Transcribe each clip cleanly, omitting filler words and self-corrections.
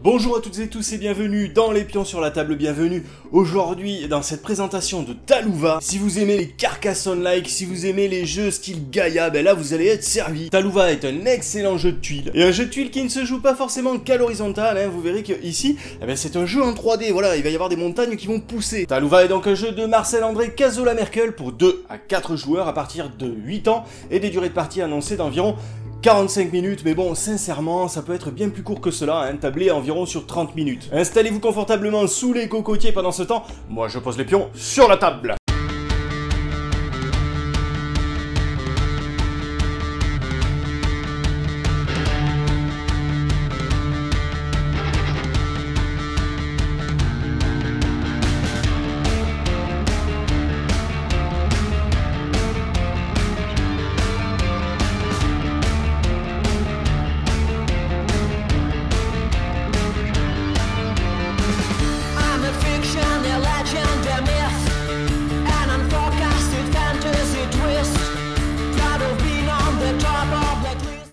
Bonjour à toutes et tous et bienvenue dans les pions sur la table, bienvenue aujourd'hui dans cette présentation de Talouva. Si vous aimez les Carcassonne-like, si vous aimez les jeux style Gaïa, ben là vous allez être servi. Talouva est un excellent jeu de tuiles, et un jeu de tuiles qui ne se joue pas forcément qu'à l'horizontale, hein. Vous verrez que ici, eh ben, c'est un jeu en 3D, voilà, il va y avoir des montagnes qui vont pousser. Talouva est donc un jeu de Marcel-André Cazolà-Merkel pour 2 à 4 joueurs à partir de 8 ans, et des durées de partie annoncées d'environ 45 minutes, mais bon, sincèrement, ça peut être bien plus court que cela, hein, tablé environ sur 30 minutes. Installez-vous confortablement sous les cocotiers pendant ce temps, moi je pose les pions sur la table.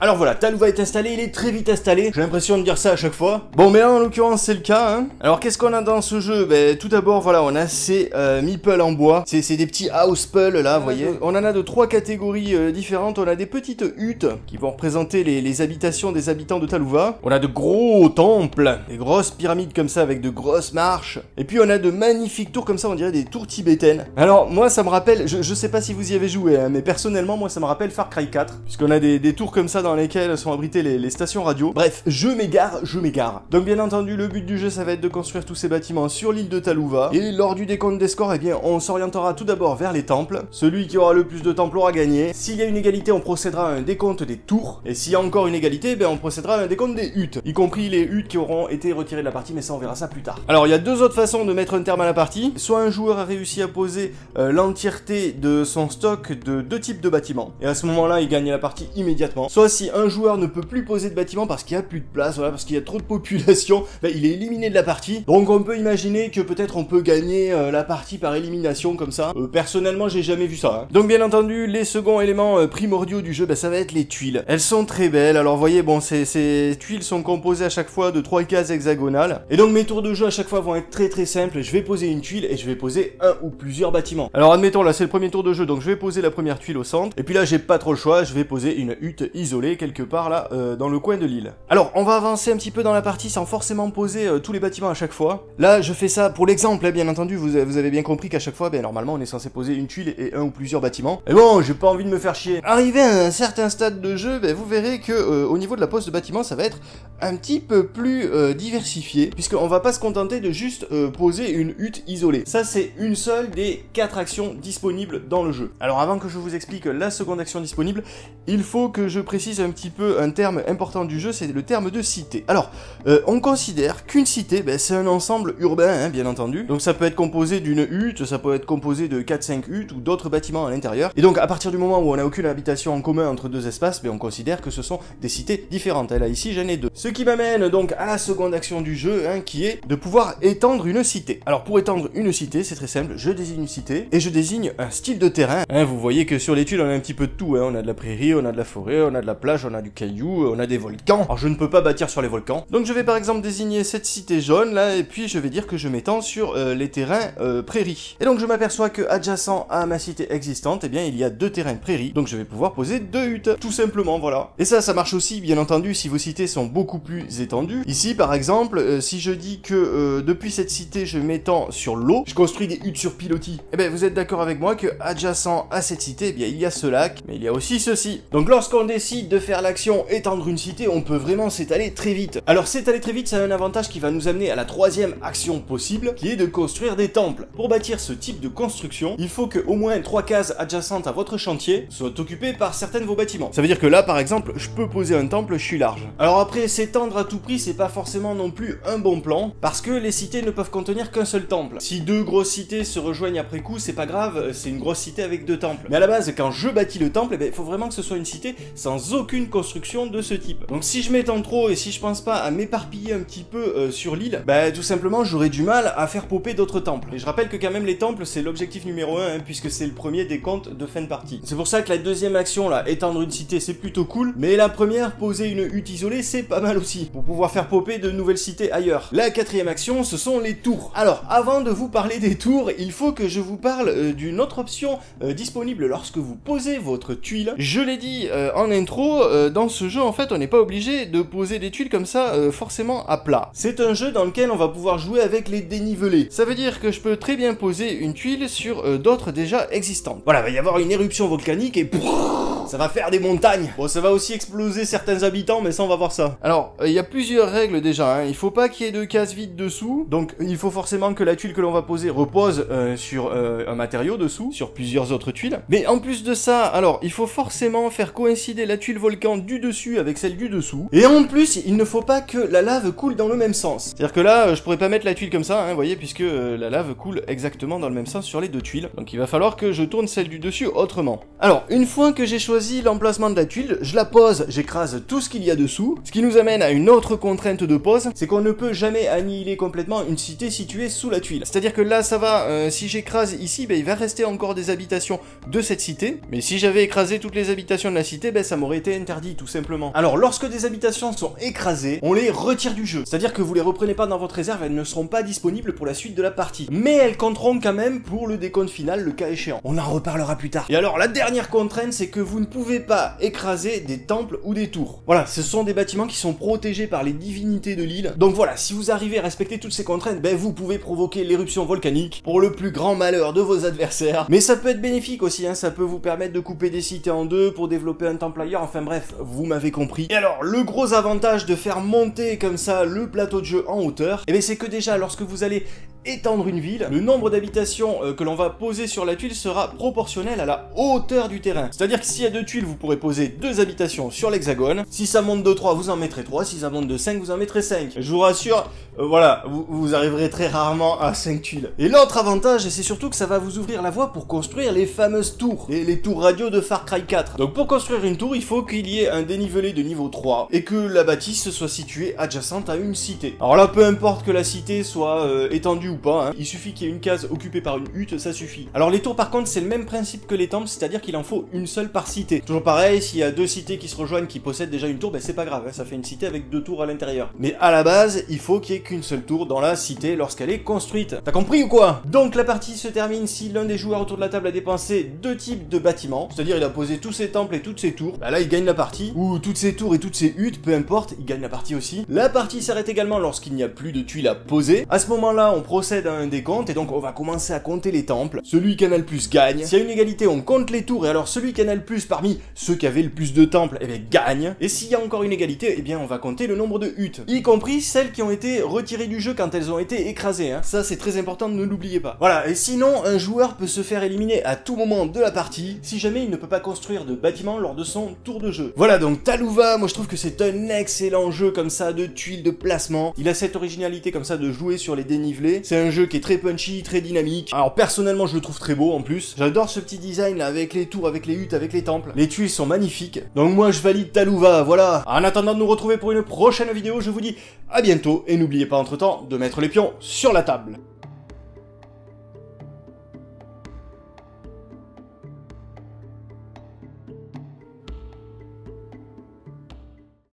Alors voilà, Talouva est installé, il est très vite installé, j'ai l'impression de dire ça à chaque fois. Bon mais là en l'occurrence c'est le cas, hein. Alors qu'est-ce qu'on a dans ce jeu? Ben tout d'abord voilà, on a ces meeples en bois, c'est des petits house pulls là, vous voyez. On en a de 3 catégories différentes, on a des petites huttes qui vont représenter les habitations des habitants de Talouva. On a de gros temples, des grosses pyramides comme ça avec de grosses marches. Et puis on a de magnifiques tours comme ça, on dirait des tours tibétaines. Alors moi ça me rappelle, je sais pas si vous y avez joué, hein, mais personnellement moi ça me rappelle Far Cry 4, puisqu'on a des tours comme ça dans lesquelles sont abritées les stations radio. Bref, je m'égare. Donc bien entendu, le but du jeu, ça va être de construire tous ces bâtiments sur l'île de Talouva. Et lors du décompte des scores, eh bien, on s'orientera tout d'abord vers les temples. Celui qui aura le plus de temples aura gagné. S'il y a une égalité, on procédera à un décompte des tours. Et s'il y a encore une égalité, ben, on procédera à un décompte des huttes. Y compris les huttes qui auront été retirées de la partie, mais ça, on verra ça plus tard. Alors, il y a deux autres façons de mettre un terme à la partie. Soit un joueur a réussi à poser l'entièreté de son stock de 2 types de bâtiments. Et à ce moment-là, il gagne la partie immédiatement. Soit si un joueur ne peut plus poser de bâtiment parce qu'il n'y a plus de place, voilà, parce qu'il y a trop de population, ben, il est éliminé de la partie. Donc on peut imaginer que peut-être on peut gagner la partie par élimination comme ça. Personnellement, j'ai jamais vu ça, hein. Donc bien entendu, les seconds éléments primordiaux du jeu, ben, ça va être les tuiles. Elles sont très belles, alors vous voyez, bon, ces tuiles sont composées à chaque fois de 3 cases hexagonales. Et donc mes tours de jeu à chaque fois vont être très simples. Je vais poser une tuile et je vais poser un ou plusieurs bâtiments. Alors admettons, là c'est le premier tour de jeu, donc je vais poser la première tuile au centre. Et puis là, j'ai pas trop le choix, je vais poser une hutte isolée quelque part là dans le coin de l'île. Alors on va avancer un petit peu dans la partie sans forcément poser tous les bâtiments à chaque fois. Là je fais ça pour l'exemple, hein, bien entendu, vous avez bien compris qu'à chaque fois, ben, normalement on est censé poser une tuile et un ou plusieurs bâtiments. Et bon, j'ai pas envie de me faire chier. Arrivé à un certain stade de jeu, ben, vous verrez que au niveau de la pose de bâtiment, ça va être un petit peu plus diversifié, puisqu'on va pas se contenter de juste poser une hutte isolée. Ça c'est une seule des 4 actions disponibles dans le jeu. Alors avant que je vous explique la seconde action disponible, il faut que je précise un petit peu un terme important du jeu, c'est le terme de cité. Alors, on considère qu'une cité, ben, c'est un ensemble urbain, hein, bien entendu. Donc ça peut être composé d'une hutte, ça peut être composé de 4-5 huttes ou d'autres bâtiments à l'intérieur. Et donc à partir du moment où on n'a aucune habitation en commun entre 2 espaces, ben, on considère que ce sont des cités différentes. Et là ici j'en ai 2. Ce qui m'amène donc à la seconde action du jeu, hein, qui est de pouvoir étendre une cité. Alors pour étendre une cité, c'est très simple, je désigne une cité et je désigne un style de terrain. Hein, vous voyez que sur l'étude on a un petit peu de tout, hein. On a de la prairie, on a de la forêt, on a de la plage, on a du caillou, on a des volcans. Alors je ne peux pas bâtir sur les volcans. Donc je vais par exemple désigner cette cité jaune là, et puis je vais dire que je m'étends sur les terrains prairies. Et donc je m'aperçois que adjacent à ma cité existante, eh bien il y a 2 terrains prairies. Donc je vais pouvoir poser 2 huttes, tout simplement, voilà. Et ça marche aussi bien entendu si vos cités sont beaucoup plus étendues. Ici par exemple, si je dis que depuis cette cité je m'étends sur l'eau, je construis des huttes sur pilotis. Eh bien vous êtes d'accord avec moi que adjacent à cette cité, eh bien il y a ce lac, mais il y a aussi ceci. Donc lorsqu'on décide de faire l'action étendre une cité, on peut vraiment s'étaler très vite. Alors s'étaler très vite, ça a un avantage qui va nous amener à la 3e action possible, qui est de construire des temples. Pour bâtir ce type de construction, il faut que au moins 3 cases adjacentes à votre chantier soient occupées par certains de vos bâtiments. Ça veut dire que là par exemple, je peux poser un temple, je suis large. Alors après, s'étendre à tout prix, c'est pas forcément non plus un bon plan, parce que les cités ne peuvent contenir qu'un seul temple. Si 2 grosses cités se rejoignent après coup, c'est pas grave, c'est une grosse cité avec 2 temples. Mais à la base, quand je bâtis le temple, il faut vraiment que ce soit une cité sans aucun aucune construction de ce type. Donc si je m'étends trop et si je pense pas à m'éparpiller un petit peu sur l'île, bah tout simplement j'aurais du mal à faire popper d'autres temples. Et je rappelle que quand même les temples c'est l'objectif numéro 1 hein, puisque c'est le premier des comptes de fin de partie. C'est pour ça que la deuxième action là, étendre une cité, c'est plutôt cool, mais la première, poser une hutte isolée, c'est pas mal aussi, pour pouvoir faire popper de nouvelles cités ailleurs. La quatrième action, ce sont les tours. Alors, avant de vous parler des tours, il faut que je vous parle d'une autre option disponible lorsque vous posez votre tuile. Je l'ai dit en intro, dans ce jeu, en fait, on n'est pas obligé de poser des tuiles comme ça, forcément à plat. C'est un jeu dans lequel on va pouvoir jouer avec les dénivelés. Ça veut dire que je peux très bien poser une tuile sur d'autres déjà existantes. Voilà, il va y avoir une éruption volcanique et ça va faire des montagnes. Bon, ça va aussi exploser certains habitants, mais ça, on va voir ça. Alors, il y a plusieurs règles déjà, hein. Il faut pas qu'il y ait de cases vides dessous, donc il faut forcément que la tuile que l'on va poser repose sur un matériau dessous, sur plusieurs autres tuiles. Mais en plus de ça, alors, il faut forcément faire coïncider la tuile volcan du dessus avec celle du dessous. Et en plus, il ne faut pas que la lave coule dans le même sens. C'est-à-dire que là, je pourrais pas mettre la tuile comme ça, hein, vous voyez, puisque la lave coule exactement dans le même sens sur les deux tuiles. Donc il va falloir que je tourne celle du dessus autrement. Alors, une fois que j'ai choisi l'emplacement de la tuile, je la pose, j'écrase tout ce qu'il y a dessous, ce qui nous amène à une autre contrainte de pose, c'est qu'on ne peut jamais annihiler complètement une cité située sous la tuile. C'est-à-dire que là, ça va, si j'écrase ici, ben, il va rester encore des habitations de cette cité, mais si j'avais écrasé toutes les habitations de la cité, ben, ça m'aurait été interdit, tout simplement. Alors, lorsque des habitations sont écrasées, on les retire du jeu. C'est-à-dire que vous les reprenez pas dans votre réserve, elles ne seront pas disponibles pour la suite de la partie. Mais elles compteront quand même pour le décompte final, le cas échéant. On en reparlera plus tard. Et alors, la dernière contrainte, c'est que vous ne pouvez pas écraser des temples ou des tours. Voilà, ce sont des bâtiments qui sont protégés par les divinités de l'île. Donc voilà, si vous arrivez à respecter toutes ces contraintes, ben vous pouvez provoquer l'éruption volcanique pour le plus grand malheur de vos adversaires. Mais ça peut être bénéfique aussi, hein, ça peut vous permettre de couper des cités en deux pour développer un temple ailleurs, enfin bref, vous m'avez compris. Et alors, le gros avantage de faire monter comme ça le plateau de jeu en hauteur, eh bien c'est que déjà, lorsque vous allez étendre une ville, le nombre d'habitations que l'on va poser sur la tuile sera proportionnel à la hauteur du terrain. C'est-à-dire que s'il y a 2 tuiles, vous pourrez poser 2 habitations sur l'hexagone. Si ça monte de 3, vous en mettrez 3. Si ça monte de 5, vous en mettrez 5. Je vous rassure, voilà, vous arriverez très rarement à 5 tuiles. Et l'autre avantage, c'est surtout que ça va vous ouvrir la voie pour construire les fameuses tours, les tours radio de Far Cry 4. Donc pour construire une tour, il faut qu'il y ait un dénivelé de niveau 3 et que la bâtisse soit située adjacente à une cité. Alors là, peu importe que la cité soit étendue ou pas, hein, il suffit qu'il y ait une case occupée par une hutte, ça suffit. Alors les tours par contre, c'est le même principe que les temples, c'est-à-dire qu'il en faut une seule par cité. Toujours pareil, s'il y a 2 cités qui se rejoignent, qui possèdent déjà une tour, ben c'est pas grave, hein, ça fait une cité avec 2 tours à l'intérieur. Mais à la base, il faut qu'il y ait qu'une seule tour dans la cité lorsqu'elle est construite. T'as compris ou quoi? Donc la partie se termine si l'un des joueurs autour de la table a dépensé 2 types de bâtiments, c'est-à-dire il a posé tous ses temples et toutes ses tours, bah là il gagne la partie, ou toutes ses tours et toutes ses huttes, peu importe, il gagne la partie aussi. La partie s'arrête également lorsqu'il n'y a plus de tuiles à poser. À ce moment-là, on procède à un décompte et donc on va commencer à compter les temples. Celui qui en a le plus gagne. S'il y a une égalité, on compte les tours et alors celui qui en a le plus parmi ceux qui avaient le plus de temples, eh bien gagne. Et s'il y a encore une égalité, eh bien on va compter le nombre de huttes, y compris celles qui ont été retirées du jeu quand elles ont été écrasées, hein. Ça c'est très important, ne l'oubliez pas. Voilà, et sinon un joueur peut se faire éliminer à tout moment de la partie si jamais il ne peut pas construire de bâtiment lors de son tour de jeu. Voilà, donc Talouva, moi je trouve que c'est un excellent jeu comme ça de tuiles, de placement. Il a cette originalité comme ça de jouer sur les dénivelés. C'est un jeu qui est très punchy, très dynamique. Alors personnellement je le trouve très beau en plus. J'adore ce petit design là avec les tours, avec les huttes, avec les temples. Les tuiles sont magnifiques. Donc moi je valide Talouva, voilà. En attendant de nous retrouver pour une prochaine vidéo, je vous dis à bientôt et n'oubliez pas entre temps de mettre les pions sur la table.